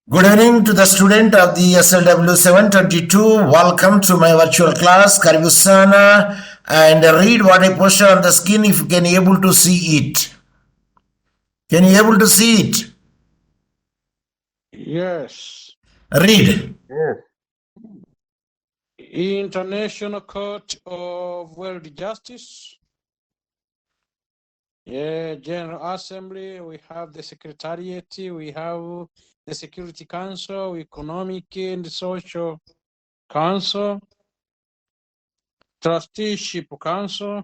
Good evening to the student of the SLW722. Welcome to my virtual class. Karibusana and read what I posted on the screen if you can able to see it. Can you able to see it? Yes. Read. Yes. International Court of World Justice. General Assembly, we have the Secretariat, we have the Security Council, Economic and Social Council, Trusteeship Council,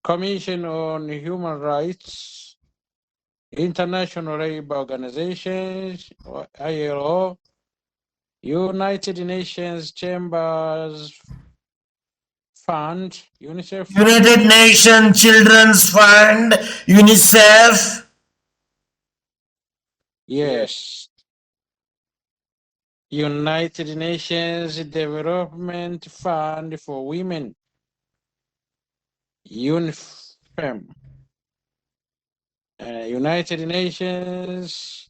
Commission on Human Rights, International Labour Organizations, ILO, United Nations Chambers Fund, UNICEF. United Nations Children's Fund, UNICEF. Yes. United Nations Development Fund for Women, UNIFEM. United Nations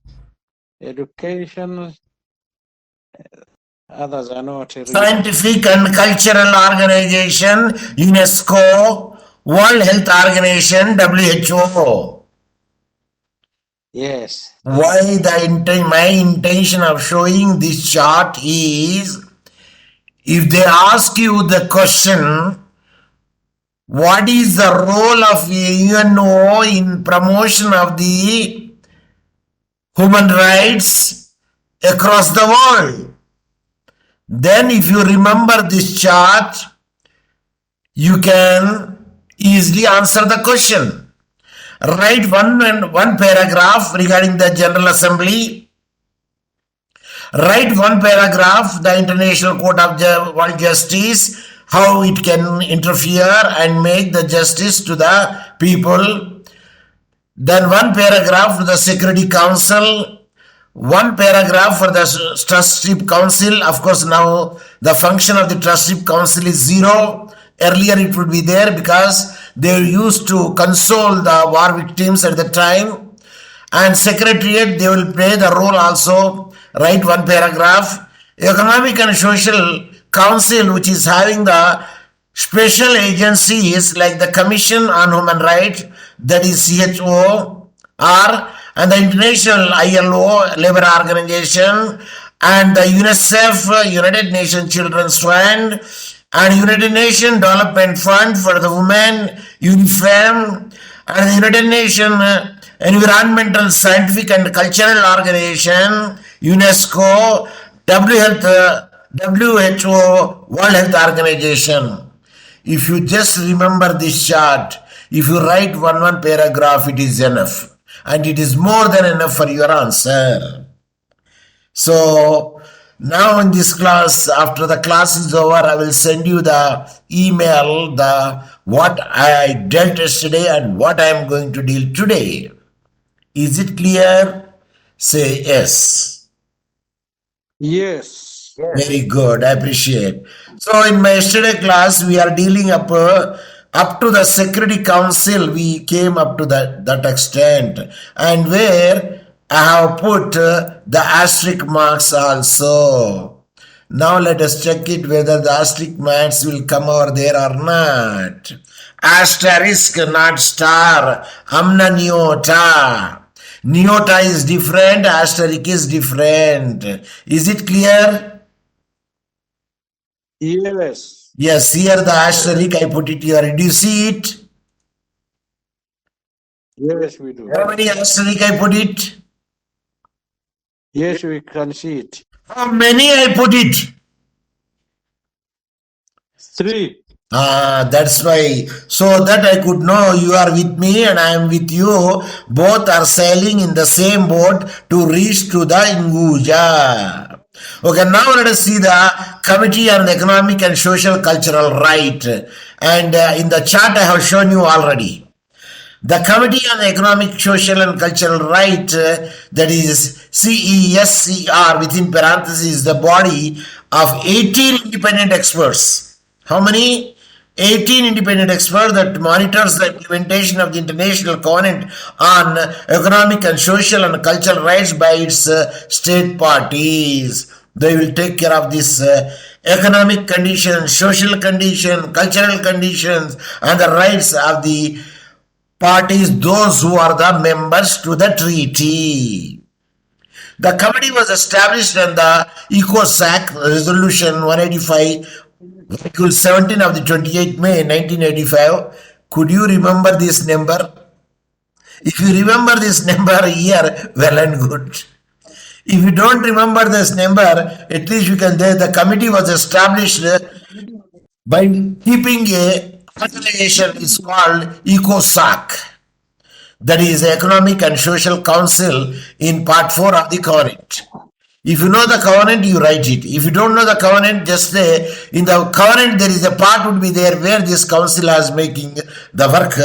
Education, others are not. Scientific and Cultural Organization, UNESCO. World Health Organization, WHO. Yes. Why my intention of showing this chart is, if they ask you the question, what is the role of UNO in promotion of the human rights across the world? Then if you remember this chart, you can easily answer the question. Write one paragraph regarding the General Assembly. Write one paragraph, the International Court of World Justice, how it can interfere and make the justice to the people. Then one paragraph to the Security Council. One paragraph for the Trusteeship Council. Of course, now the function of the Trusteeship Council is zero. Earlier it would be there because they used to console the war victims at the time. And Secretariat, they will play the role also. Write one paragraph. Economic and Social Council, which is having the special agencies like the Commission on Human Rights, that is CHOR, and the International ILO Labor Organization, and the UNICEF, United Nations Children's Fund, and United Nations Development Fund for the Women, UNIFEM, and the United Nations Environmental, Scientific and Cultural Organization, UNESCO, WHO, World Health Organization. If you just remember this chart, if you write one paragraph, it is enough. And it is more than enough for your answer. So, now in this class, after the class is over, I will send you the email, what I dealt yesterday and what I am going to deal today. Is it clear? Say yes. Yes. Very good. I appreciate. So in my yesterday class, we are dealing up to the Security Council. We came up to that extent, and where I have put the asterisk marks also. Now let us check it whether the asterisk marks will come over there or not. Asterisk, not star. Amna niota. Niota is different. Asterisk is different. Is it clear? Yes. Yes, here the asterisk I put it here. Do you see it? Yes, we do. How many asterisk I put it? Yes, we can see it. How many I put it? 3. That's why. So that I could know you are with me and I am with you. Both are sailing in the same boat to reach to the Inguja. Okay, now let us see the Committee on Economic and Social Cultural Right. And in the chart I have shown you already. The Committee on Economic, Social and Cultural Right, that is CESCR, within parentheses, the body of 18 independent experts. How many? 18 independent experts that monitors the implementation of the International Covenant on Economic and Social and Cultural Rights by its state parties. They will take care of this economic conditions, social condition, cultural conditions, and the rights of the parties, those who are the members to the treaty. The committee was established on the ECOSAC Resolution 185, Article 17 of the 28th May 1985. Could you remember this number? If you remember this number here, well and good. If you don't remember this number, at least you can say the committee was established by keeping a organization is called ECOSAC. That is Economic and Social Council in Part 4 of the Covenant. If you know the covenant, you write it. If you don't know the covenant, just say in the covenant there is a part would be there where this council is making the work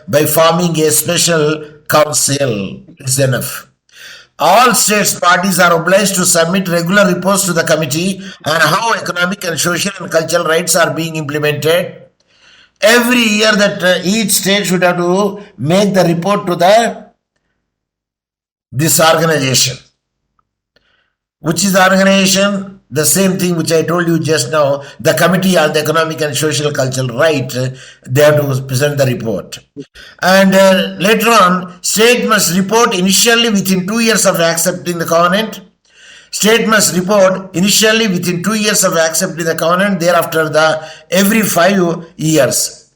by forming a special council. It's enough. All states parties are obliged to submit regular reports to the committee on how economic and social and cultural rights are being implemented. Every year that each state should have to make the report to this organization. Which is the organization? The same thing which I told you just now, the Committee on the Economic and Social Cultural Right, they have to present the report. And later on, state must report initially within 2 years of accepting the covenant. State must report initially within 2 years of accepting the covenant, thereafter every 5 years.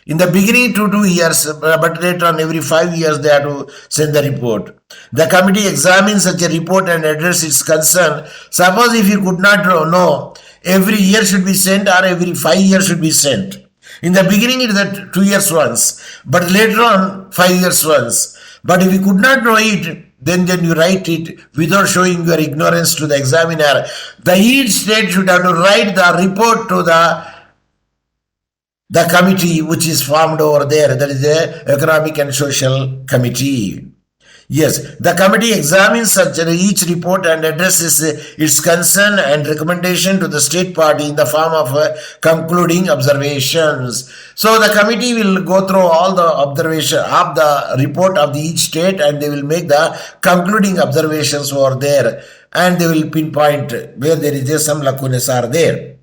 In the beginning 2 years, but later on every 5 years they have to send the report. The committee examines such a report and address its concern. Suppose if you could not know, every year should be sent or every 5 years should be sent. In the beginning it is 2 years once, but later on 5 years once. But if you could not know it, then you write it without showing your ignorance to the examiner. Each state should have to write the report to the committee which is formed over there, that is the Economic and Social Committee. Yes, the committee examines such each report and addresses its concern and recommendation to the state party in the form of concluding observations. So the committee will go through all the observation of the report of each state and they will make the concluding observations over there and they will pinpoint where there is some lacunas are there.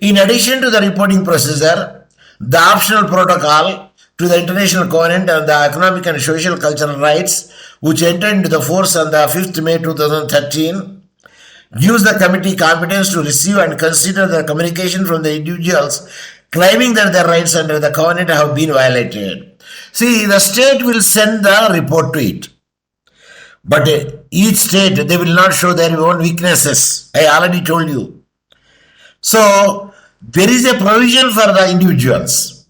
In addition to the reporting procedure, the optional protocol to the International Covenant on the Economic and Social Cultural Rights, which entered into the force on the 5th May 2013, gives the committee competence to receive and consider the communication from the individuals claiming that their rights under the covenant have been violated. See, the state will send the report to it. But each state, they will not show their own weaknesses. I already told you. So, there is a provision for the individuals.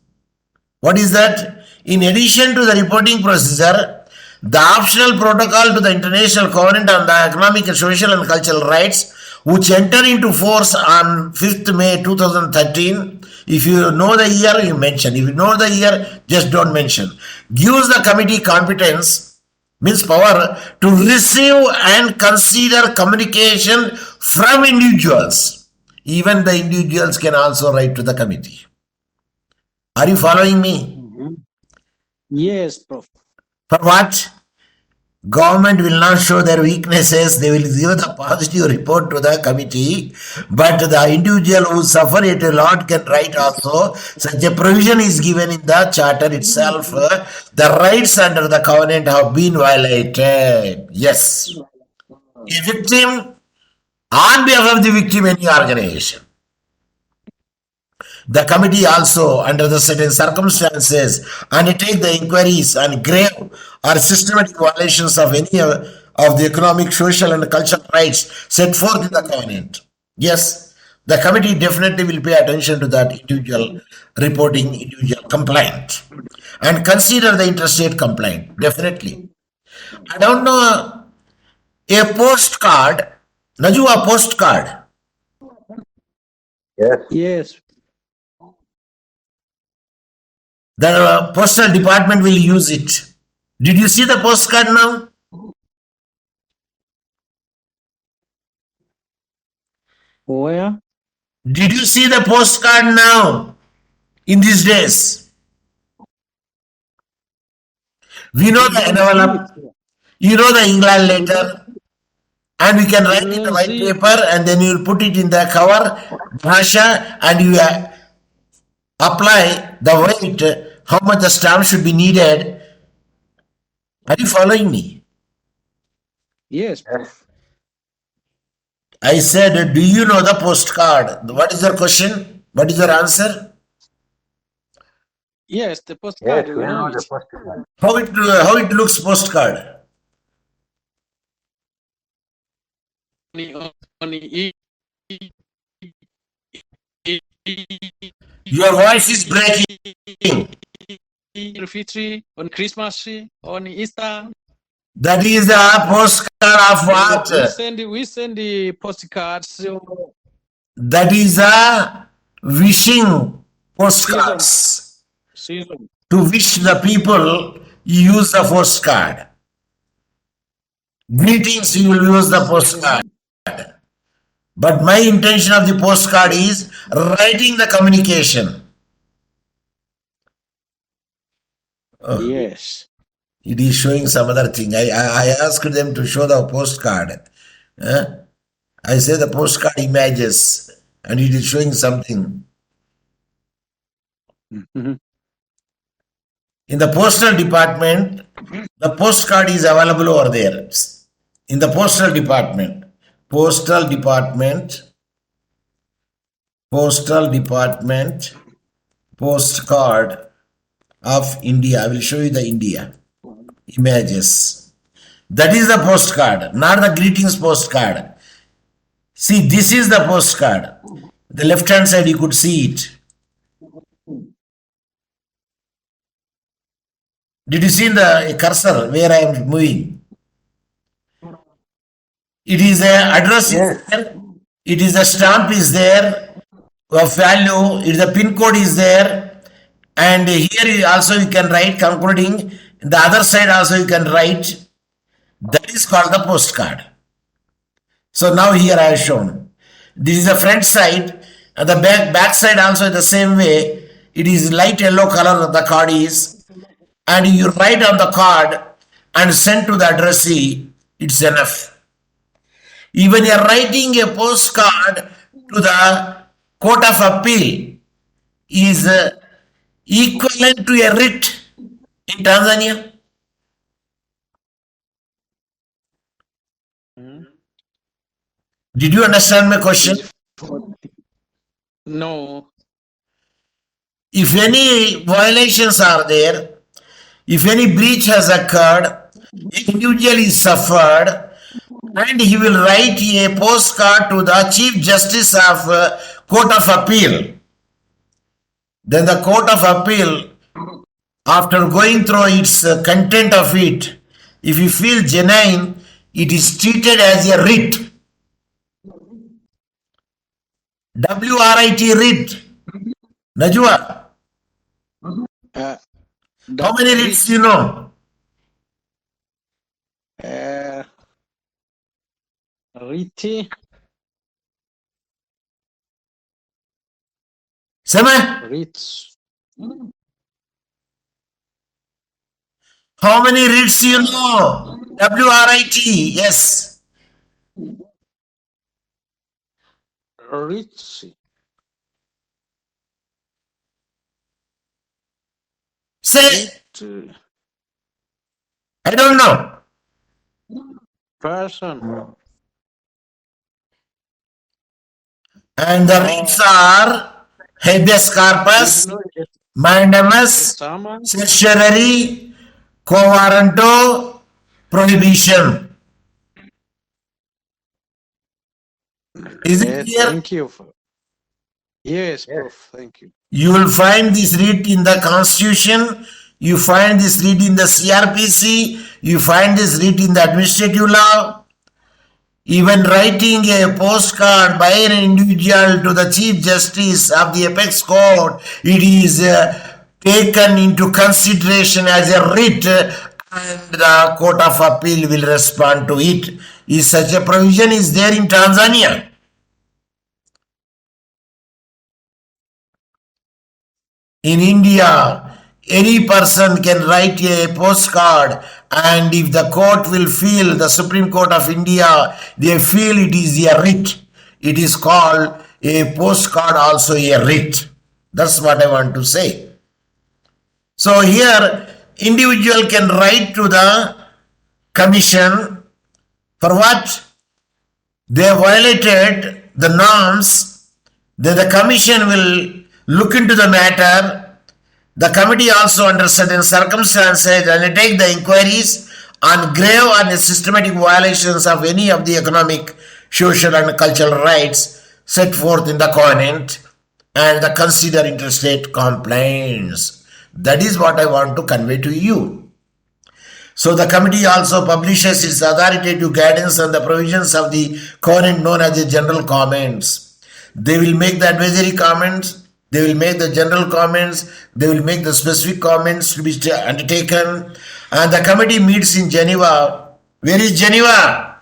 What is that? In addition to the reporting procedure, the optional protocol to the International Covenant on the Economic, Social and Cultural Rights, which entered into force on 5th May 2013, if you know the year, you mention. If you know the year, just don't mention. Gives the committee competence, means power, to receive and consider communication from individuals. Even the individuals can also write to the committee. Are you following me? Yes, Prof. For what? Government will not show their weaknesses. They will give the positive report to the committee. But the individual who suffer it a lot can write also. Such a provision is given in the charter itself. The rights under the covenant have been violated. Yes. A victim, on behalf of the victim, any organization. The committee also, under the certain circumstances, undertake the inquiries on grave or systematic violations of any of the economic, social, and cultural rights set forth in the covenant. Yes, the committee definitely will pay attention to that individual reporting, individual complaint, and consider the interstate complaint. Definitely. I don't know a postcard. Naju, a postcard. Yes. Yes. The postal department will use it. Did you see the postcard now? Where? Did you see the postcard now? in these days. We know We the don't see envelope, it. you know the England We don't, letter, and we can we write in the don't white see paper and then you will put it in the cover, Bhasha, and you apply the weight, how much the stamp should be needed. Are you following me? yes, Prof. I said, do you know the postcard? What is your question? What is your answer? Yes, the postcard, we know it. How it looks postcard? On the Your voice is breaking. Fitri, on Christmas, on Easter. That is the postcard of what? We send the postcards. That is a wishing postcards. Season. To wish the people, you use the postcard. Greetings, you will use the postcard. But my intention of the postcard is writing the communication. Oh, Yes. it is showing some other thing. I asked them to show the postcard. I say the postcard images and it is showing something. Mm-hmm. In the postal department, the postcard is available over there. In the postal department, postcard of India. I will show you the India images. That is the postcard, not the greetings postcard. See, this is the postcard. The left hand side you could see it. Did you see the cursor where I am moving? It is a address is there. It is a stamp is there of value. It is a pin code is there, and here also you can write concluding. The other side also you can write. That is called the postcard. So now here I have shown. This is the front side, and the back side also the same way. It is light yellow color of the card is, and you write on the card and send to the addressee. It's enough. Even you are writing a postcard to the Court of Appeal is equivalent to a writ in Tanzania. Did you understand my question? No. If any violations are there, if any breach has occurred, individual is suffered, and he will write a postcard to the Chief Justice of Court of Appeal. Then the Court of Appeal, after going through its content of it, if you feel genuine, it is treated as a writ. WRIT writ. Najwa, how many writs do you know? Riti. Sema? Rits. How many writs do you know? WRIT, yes. Rits. Say, I don't know. Person. And the writs are habeas corpus, mandamus, certiorari, quo warranto, prohibition. Is it clear? Thank you. Yes, Prof. Thank you. You will find this writ in the Constitution, you find this writ in the CRPC, you find this writ in the administrative law. Even writing a postcard by an individual to the Chief Justice of the Apex Court, it is taken into consideration as a writ, and the Court of Appeal will respond to it. Is such a provision is there in Tanzania? In India, any person can write a postcard, and if the court will feel, the Supreme Court of India, they feel it is a writ. It is called a postcard, also a writ. That's what I want to say. So here, individual can write to the commission for what? They violated the norms. Then the commission will look into the matter. The committee also, under certain circumstances, undertake the inquiries on grave and systematic violations of any of the economic, social, and cultural rights set forth in the covenant and the consider interstate complaints. That is what I want to convey to you. So the committee also publishes its authoritative guidance on the provisions of the covenant known as the general comments. They will make the advisory comments, they will make the general comments, they will make the specific comments to be undertaken, and the committee meets in Geneva. Where is Geneva?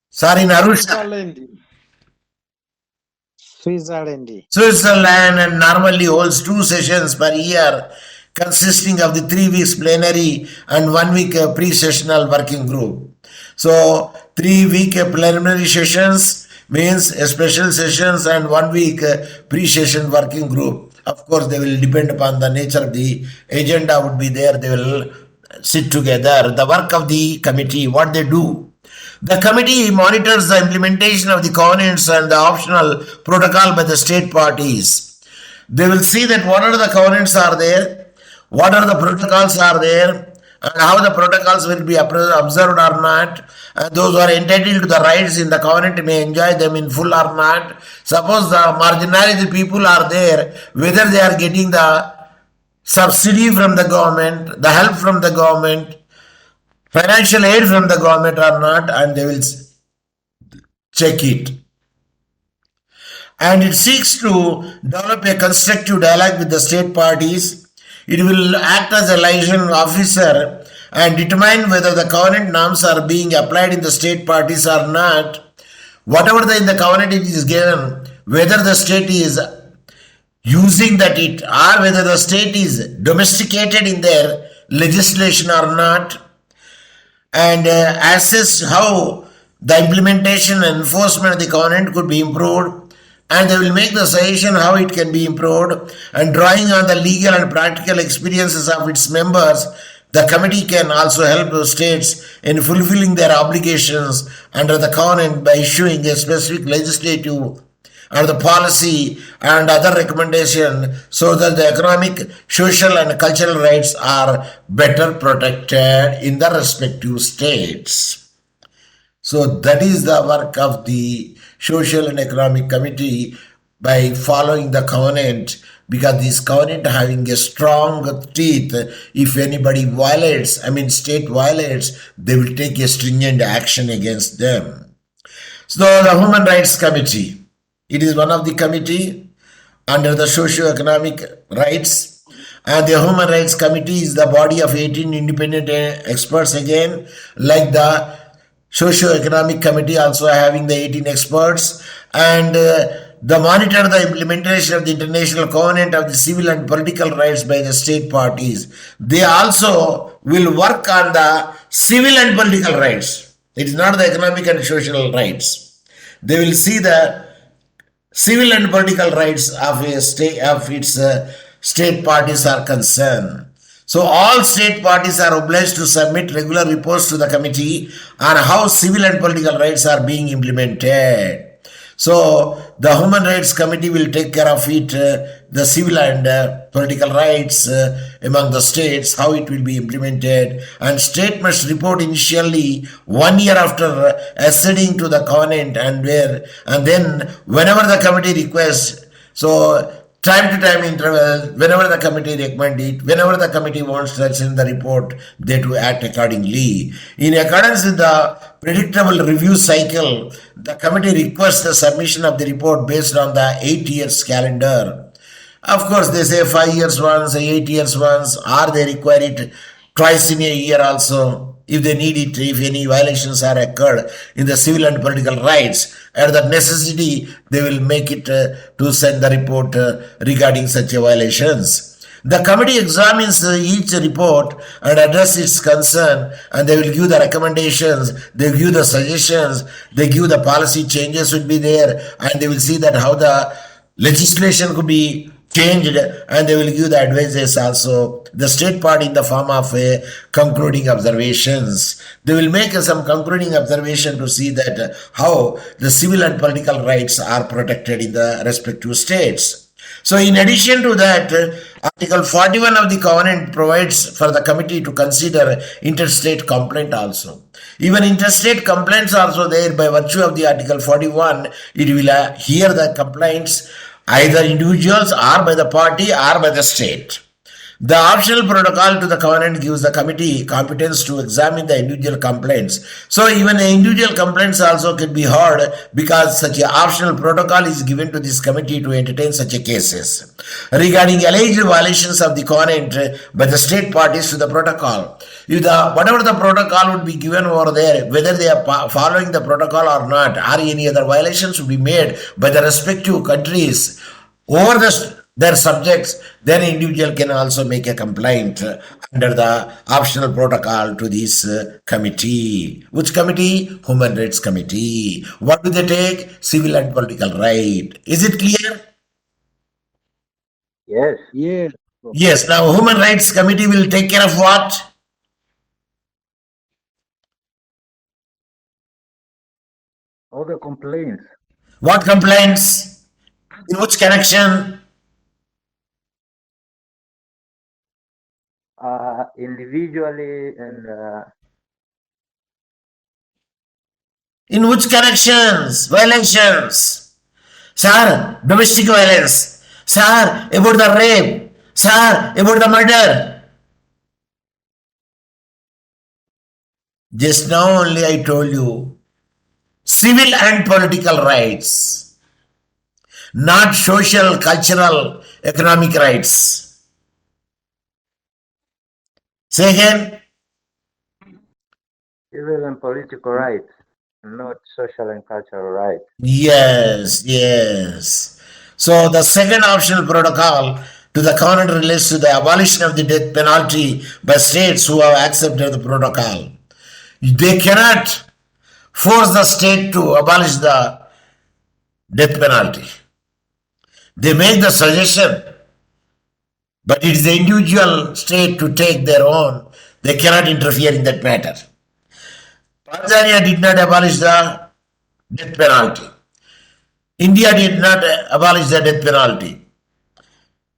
Sorry, in Arusha. Switzerland, and normally holds 2 sessions per year consisting of the 3 weeks plenary and 1 week pre-sessional working group. So 3 week preliminary sessions means special sessions and 1 week pre-session working group. Of course, they will depend upon the nature of the agenda would be there. They will sit together. The work of the committee, what they do. The committee monitors the implementation of the covenants and the optional protocol by the state parties. They will see that what are the covenants are there, what are the protocols are there, and how the protocols will be observed or not, and those who are entitled to the rights in the covenant may enjoy them in full or not. Suppose the marginalized people are there, whether they are getting the subsidy from the government, the help from the government, financial aid from the government or not, and they will check it. And it seeks to develop a constructive dialogue with the state parties. It will act as a liaison officer and determine whether the covenant norms are being applied in the state parties or not. Whatever in the covenant it is given, whether the state is using that it or whether the state is domesticated in their legislation or not, and assess how the implementation and enforcement of the covenant could be improved, and they will make the suggestion how it can be improved, and drawing on the legal and practical experiences of its members, the committee can also help the states in fulfilling their obligations under the covenant by issuing a specific legislative and the policy and other recommendation so that the economic, social and cultural rights are better protected in the respective states. So that is the work of the Social and Economic Committee by following the covenant, because this covenant having a strong teeth. If anybody violates, state violates, they will take a stringent action against them. So the Human Rights Committee, it is one of the committee under the socio-economic rights, and the Human Rights Committee is the body of 18 independent experts again, like the socio-economic committee also having the 18 experts, and they monitor the implementation of the international covenant of the civil and political rights by the state parties. They also will work on the civil and political rights. It is not the economic and social rights. They will see the civil and political rights of a state, of its state parties are concerned. So all state parties are obliged to submit regular reports to the committee on how civil and political rights are being implemented. So the Human Rights Committee will take care of it, the civil and political rights among the states, how it will be implemented, and state must report initially 1 year after acceding to the covenant, and then whenever the committee requests, so time to time interval, whenever the committee recommend it, whenever the committee wants to send the report, they to act accordingly. In accordance with the predictable review cycle, the committee requests the submission of the report based on the 8 years calendar. Of course, they say 5 years once, 8 years once, or they require it twice in a year also. if they need it, if any violations are occurred in the civil and political rights, at the necessity, they will make it to send the report regarding such violations. The committee examines each report and address its concern, and they will give the recommendations, they will give the suggestions, they give the policy changes would be there, and they will see that how the legislation could be changed, and they will give the advices also. The state party in the form of concluding observations. They will make some concluding observation to see that how the civil and political rights are protected in the respective states. So in addition to that, Article 41 of the Covenant provides for the committee to consider interstate complaint also. Even interstate complaints also there by virtue of the Article 41, it will hear the complaints either individuals or by the party or by the state. The optional protocol to the covenant gives the committee competence to examine the individual complaints. So even the individual complaints also can be heard because such an optional protocol is given to this committee to entertain such cases. Regarding alleged violations of the covenant by the state parties to the protocol, if whatever the protocol would be given over there, whether they are following the protocol or not, or any other violations would be made by the respective countries over their subjects, then individual can also make a complaint under the optional protocol to this committee. Which committee? Human Rights Committee. What do they take? Civil and political right. Is it clear? Yes. Yes. Yes. Now Human Rights Committee will take care of what? All the complaints. What complaints? In which connection? Individually and in which connections? Violations. Sir, domestic violence. Sir, about the rape. Sir, about the murder. Just now only I told you, civil and political rights, not social, cultural, economic rights. Say again. civil and political rights, not social and cultural rights. Yes, yes. So the second optional protocol to the covenant relates to the abolition of the death penalty by states who have accepted the protocol. They cannot force the state to abolish the death penalty. They make the suggestion, but it is the individual state to take their own. They cannot interfere in that matter. Tanzania did not abolish the death penalty. India did not abolish the death penalty.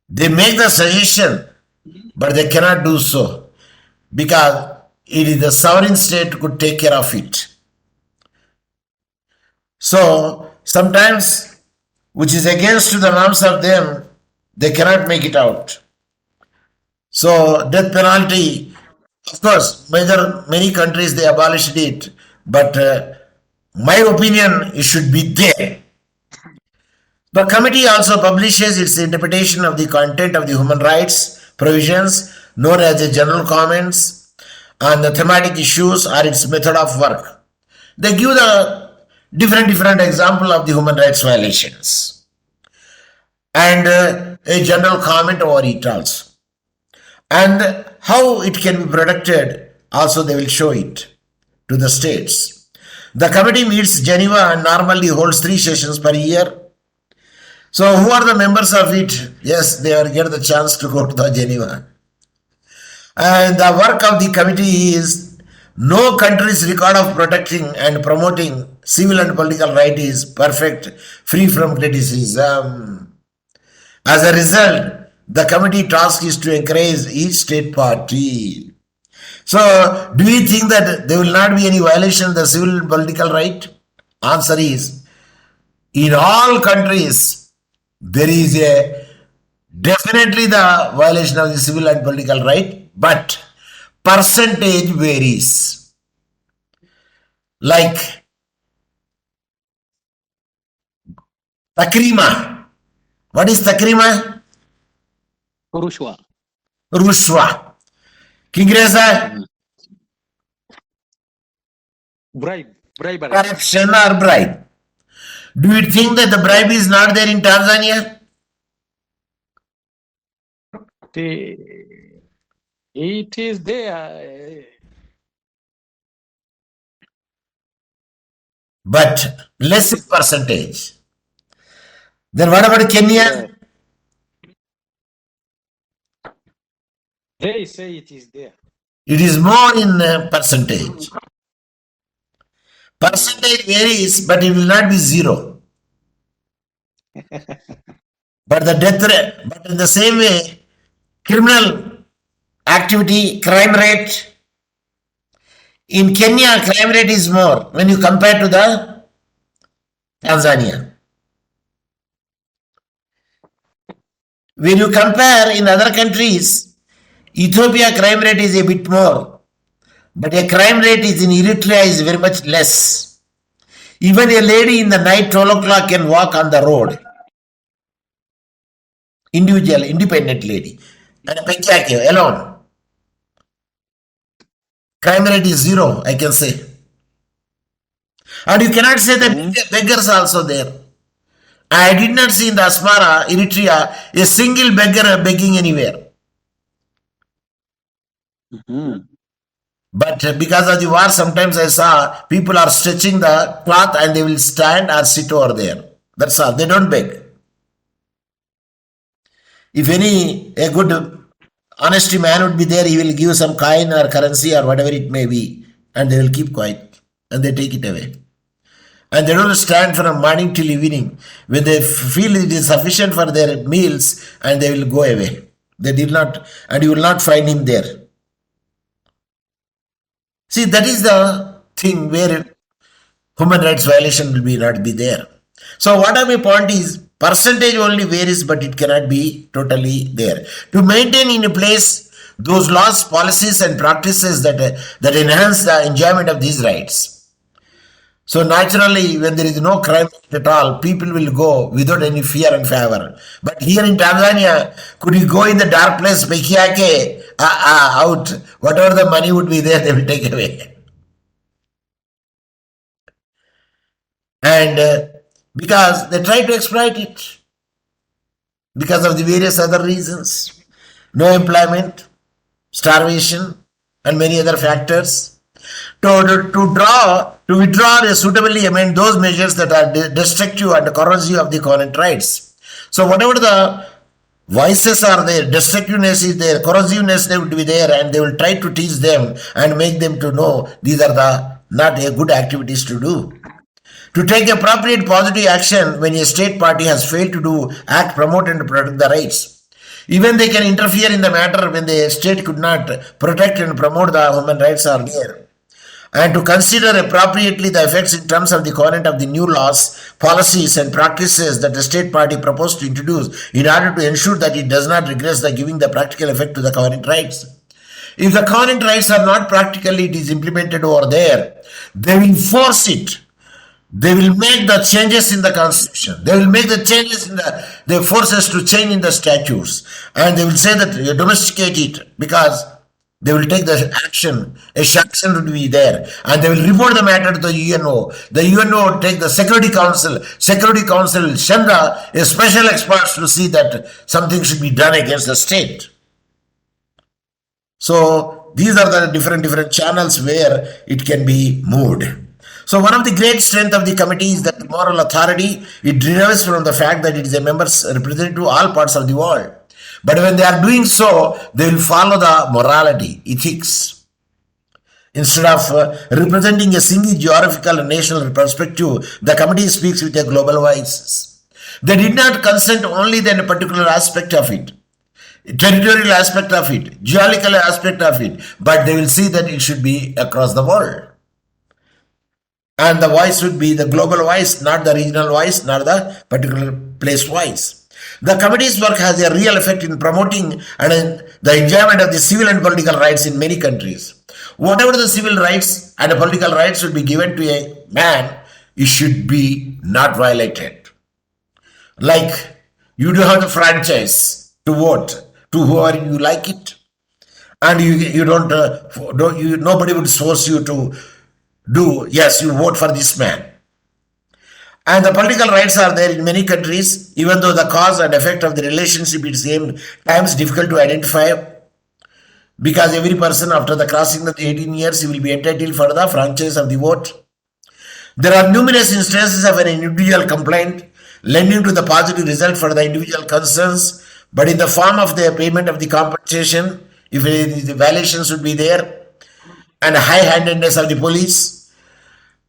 They make the suggestion, but they cannot do so because it is the sovereign state could take care of it. So sometimes, which is against the norms of them, they cannot make it out. So death penalty, of course, many countries they abolished it, but my opinion, it should be there. The committee also publishes its interpretation of the content of the human rights provisions known as the general comments on the thematic issues or its method of work. They give the different example of the human rights violations and a general comment over it also. And how it can be protected also they will show it to the states. The committee meets Geneva and normally holds 3 sessions per year. So who are the members of it? Yes, they will get the chance to go to the Geneva. And the work of the committee is no country's record of protecting and promoting civil and political rights is perfect, free from criticism. As a result, the committee task is to encourage each state party. So, do you think that there will not be any violation of the civil and political right? Answer is, in all countries, there is a definitely the violation of the civil and political right, but percentage varies. Like takrima. What is takrima? Rushwa. Rushwa. King Reza? Bribery. Corruption or bribe. Do you think that the bribe is not there in Tanzania? It is there. But less in percentage. Then what about Kenya? They say it is there. It is more in percentage. Percentage varies, but it will not be zero. But the death rate, but in the same way, criminal activity, crime rate, in Kenya, crime rate is more when you compare to the Tanzania. When you compare in other countries, Ethiopia crime rate is a bit more, but a crime rate is in Eritrea is very much less. Even a lady in the night 12 o'clock can walk on the road. Individual, independent lady. And a alone. Crime rate is zero, I can say. And you cannot say that beggars are also there. I did not see in the Asmara, Eritrea, a single beggar begging anywhere. But because of the war, sometimes I saw people are stretching the cloth and they will stand or sit over there. That's all. They don't beg. If a good honesty man would be there, he will give some coin or currency or whatever it may be, and they will keep quiet and they take it away. And they don't stand from morning till evening. When they feel it is sufficient for their meals, and they will go away. They did not, and you will not find him there. See, that is the thing where human rights violation will not be there. So what my point is, percentage only varies, but it cannot be totally there. To maintain in a place those laws, policies and practices that enhance the enjoyment of these rights. So naturally, when there is no crime at all, people will go without any fear and favor. But here in Tanzania, could you go in the dark place, out, whatever the money would be there, they will take away. And because they try to exploit it, because of the various other reasons, no employment, starvation, and many other factors. To withdraw or suitably amend those measures that are destructive and corrosive of the current rights. So whatever the vices are there, destructiveness is there, corrosiveness they would be there, and they will try to teach them and make them to know these are the not a good activities to do. To take appropriate positive action when a state party has failed to act, promote and protect the rights. Even they can interfere in the matter when the state could not protect and promote the human rights are there. And to consider appropriately the effects in terms of the content of the new laws, policies and practices that the state party proposed to introduce in order to ensure that it does not regress the giving the practical effect to the current rights. If the current rights are not practically it is implemented over there, they will force it. They will make the changes in the constitution. They will make the changes in the forces to change in the statutes. And they will say that you domesticate it because they will take the action. A sanction would be there. And they will report the matter to the UNO. The UNO will take the Security Council. Security Council will send a special experts to see that something should be done against the state. So these are the different channels where it can be moved. So one of the great strength of the committee is that the moral authority, it derives from the fact that it is a members representative to all parts of the world. But when they are doing so, they will follow the morality, ethics. Instead of representing a single geographical and national perspective, the committee speaks with a global voice. They did not consent only in a particular aspect of it, territorial aspect of it, geographical aspect of it, but they will see that it should be across the world. And the voice would be the global voice, not the regional voice, not the particular place voice. The committee's work has a real effect in promoting and the enjoyment of the civil and political rights in many countries. Whatever the civil rights and the political rights should be given to a man, it should be not violated. Like you do have the franchise to vote to whoever you like it, and you don't nobody would force you to do, yes, you vote for this man. And the political rights are there in many countries, even though the cause and effect of the relationship is same times difficult to identify, because every person after the crossing of the 18 years he will be entitled for the franchise of the vote. There are numerous instances of an individual complaint lending to the positive result for the individual concerns, but in the form of the payment of the compensation, if the violations would be there, and high-handedness of the police,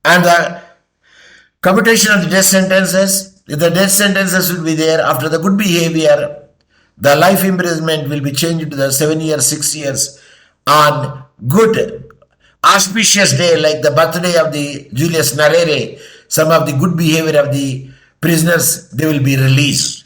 and the commutation of the death sentences. If the death sentences will be there after the good behavior, the life imprisonment will be changed to the 7 years, 6 years on good auspicious day like the birthday of the Julius Nyerere. Some of the good behavior of the prisoners, they will be released.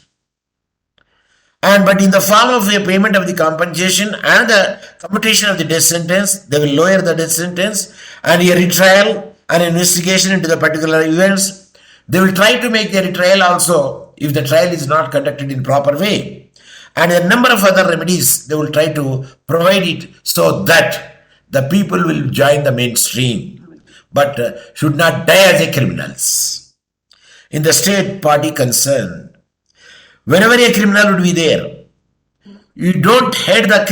And but in the form of a payment of the compensation and the commutation of the death sentence, they will lower the death sentence and a retrial and investigation into the particular events. They will try to make the retrial also if the trial is not conducted in proper way. And a number of other remedies they will try to provide it so that the people will join the mainstream, but should not die as a criminals. In the state party concerned, whenever a criminal would be there, you don't hate the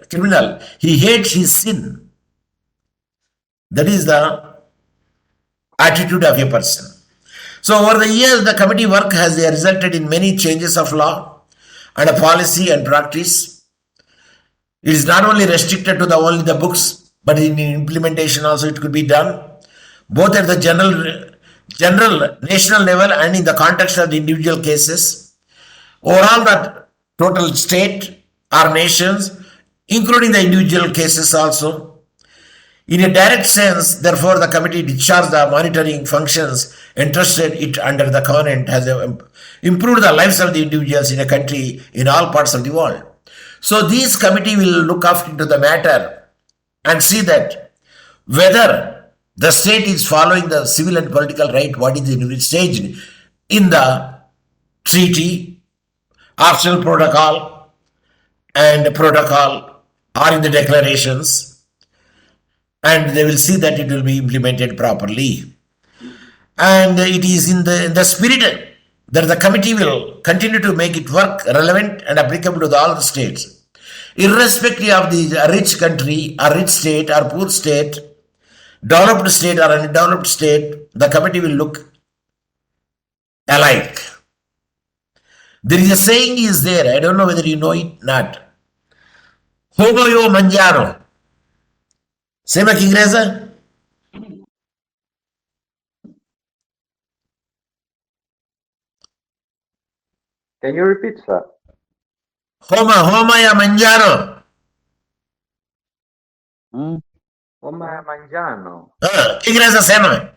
criminal. He hates his sin. That is the attitude of a person. So over the years, the committee work has resulted in many changes of law and a policy and practice. It is not only restricted to only the books, but in implementation also it could be done, both at the general national level and in the context of the individual cases. Overall, the total state or nations, including the individual cases also. In a direct sense, therefore, the committee discharged the monitoring functions entrusted it under the covenant, has improved the lives of the individuals in a country in all parts of the world. So this committee will look after the matter and see that whether the state is following the civil and political right, what is in which stage in the treaty, optional protocol, and protocol, or in the declarations, and they will see that it will be implemented properly. And it is in the spirit that the committee will continue to make it work relevant and applicable to all the states, irrespective of the rich country or rich state or poor state, developed state or undeveloped state. The committee will look alike. There is a saying is there, I don't know whether you know it not. Homo yo mangiaro. Sema Kiingereza? Can you repeat, sir? Homa ya manjano. Homa ya manjano. Kiingereza sema.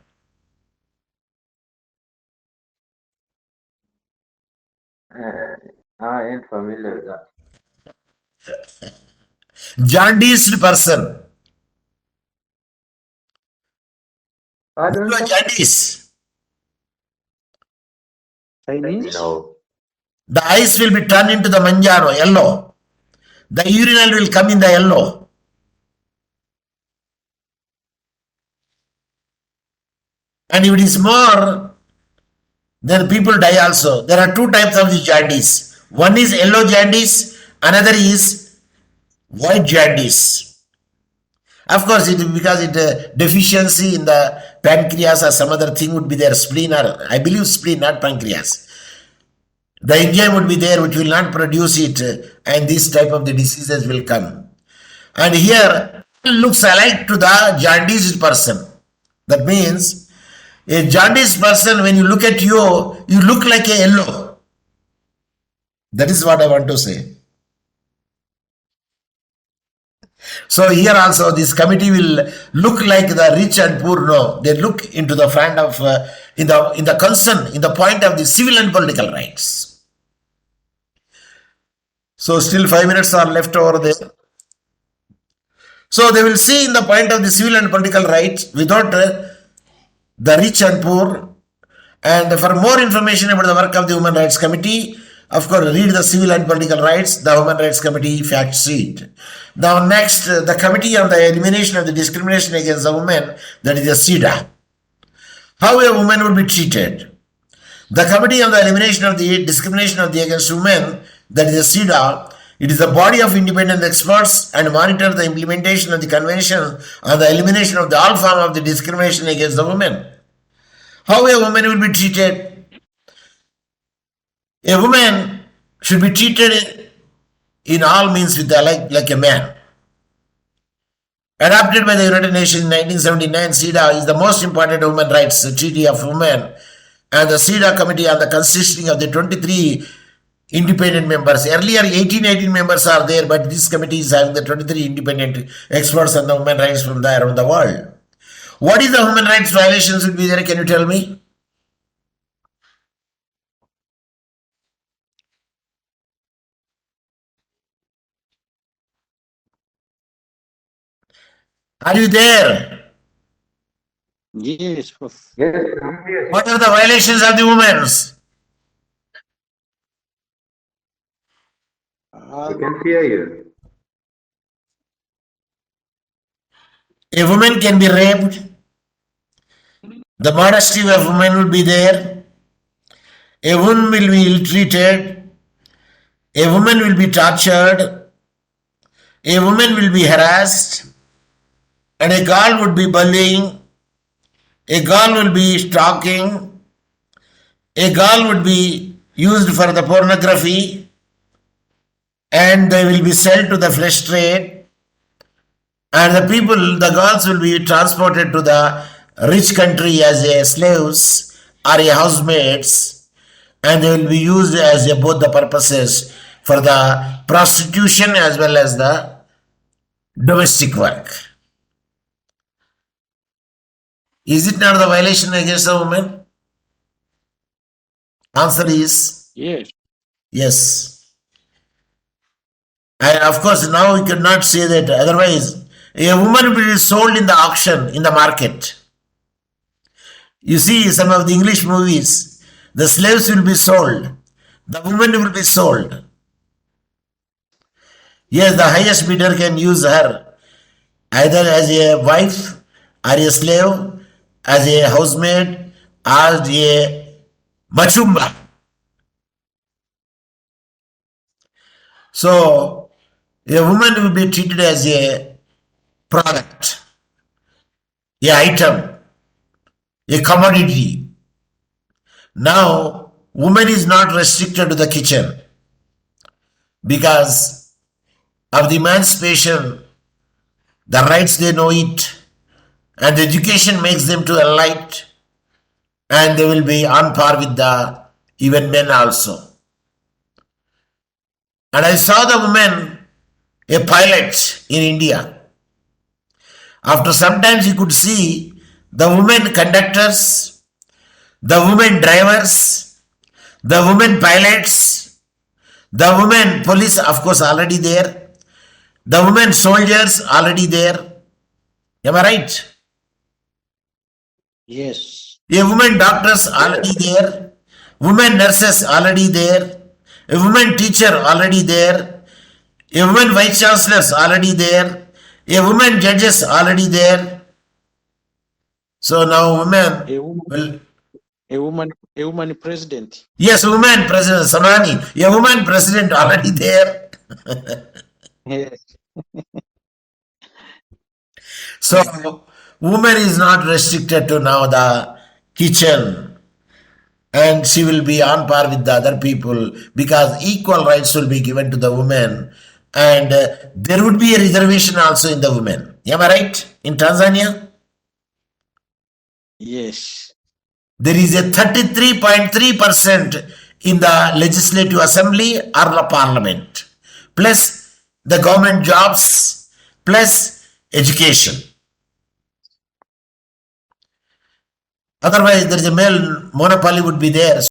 I ain't familiar with that. Jaundiced person. Pardon? Jaundice. Chinese? No. The eyes will be turned into the manjano, yellow. The urinal will come in the yellow. And if it is more, then people die also. There are two types of the jaundice. One is yellow jaundice, another is white jaundice. Of course, it because it deficiency in the pancreas or some other thing would be there, spleen, or I believe spleen, not pancreas. The enzyme would be there which will not produce it, and this type of the diseases will come. And here it looks alike to the jaundiced person. That means a jaundiced person, when you look at you, you look like a yellow. That is what I want to say. So here also this committee will look like the rich and poor. No, they look into the front of in the concern, in the point of the civil and political rights. So still 5 minutes are left over there. So they will see in the point of the civil and political rights without the rich and poor. And for more information about the work of the Human Rights Committee, Of course, read the Civil and Political Rights, the Human Rights Committee fact sheet. Now, next, the Committee on the Elimination of the Discrimination Against the Women, that is the CEDA. How a woman will be treated. The Committee on the Elimination of the Discrimination Against Women, that is the CEDA, it is a body of independent experts and monitor the implementation of the Convention on the Elimination of all form of the discrimination against the women. How a woman will be treated. A woman should be treated in all means with like a man. Adopted by the United Nations in 1979, CEDA is the most important human rights treaty of women, and the CEDA Committee on the consisting of the 23 independent members. Earlier, 18 members are there, but this committee is having the 23 independent experts on the human rights from around the world. What is the human rights violations will be there? Can you tell me? Are you there? Yes, Prof. Yes, I'm here. What are the violations of the women's? We can hear you. A woman can be raped. The modesty of women will be there. A woman will be ill-treated. A woman will be tortured. A woman will be harassed. And a girl would be bullying. A girl will be stalking. A girl would be used for the pornography. And they will be sold to the flesh trade. And the girls will be transported to the rich country as a slaves or a housemaids, and they will be used as both the purposes for the prostitution as well as the domestic work. Is it not the violation against the woman? Answer is Yes. yes. And of course, now we cannot say that otherwise. A woman will be sold in the auction, in the market. You see some of the English movies, the slaves will be sold. The woman will be sold. Yes, the highest bidder can use her either as a wife or a slave, as a housemaid, as a machumba. So, a woman will be treated as a product, a item, a commodity. Now, woman is not restricted to the kitchen because of the emancipation, the rights they know it, and the education makes them to enlight, and they will be on par with the even men also. And I saw the woman, a pilot in India. After sometimes you could see the women conductors, the women drivers, the women pilots, the women police, of course, already there, the women soldiers already there. Am I right? Yes. A woman doctors already there, women nurses already there, a woman teacher already there, a woman vice chancellors already there, a woman judges already there. So now women will. A woman president. Yes, woman president, Samani, a woman president already there. Yes. So, woman is not restricted to now the kitchen, and she will be on par with the other people because equal rights will be given to the women, and there would be a reservation also in the women. Am I right? In Tanzania? Yes. There is a 33.3% in the legislative assembly or the parliament, plus the government jobs, plus education. Otherwise, there is a male monopoly would be there.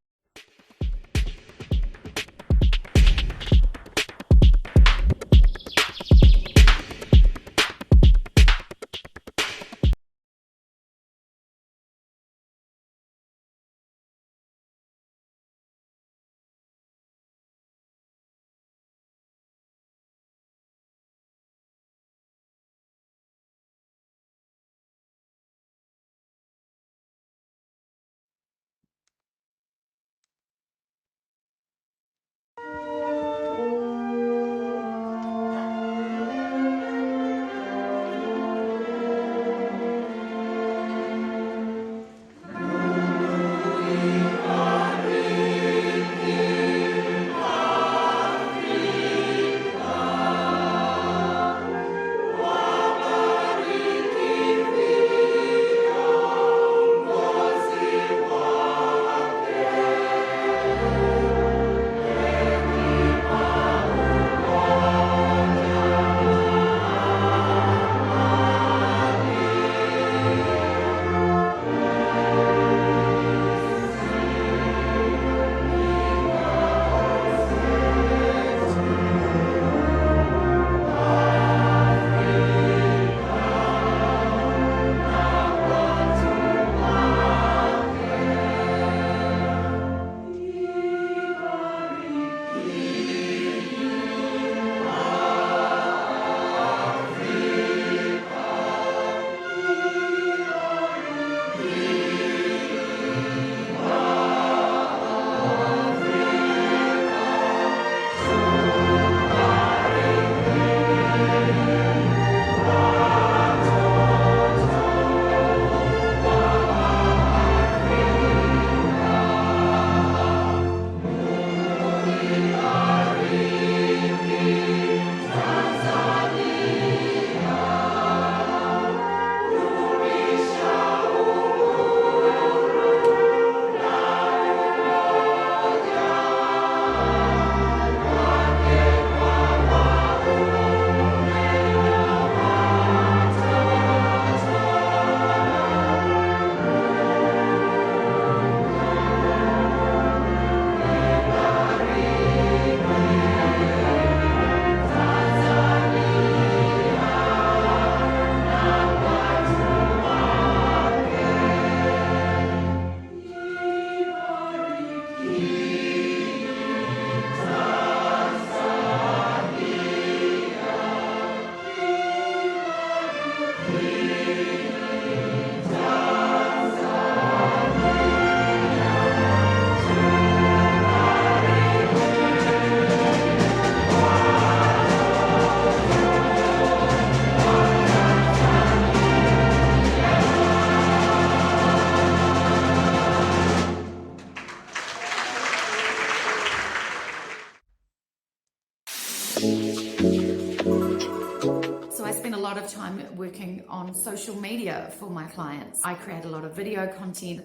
So I spend a lot of time working on social media for my clients. I create a lot of video content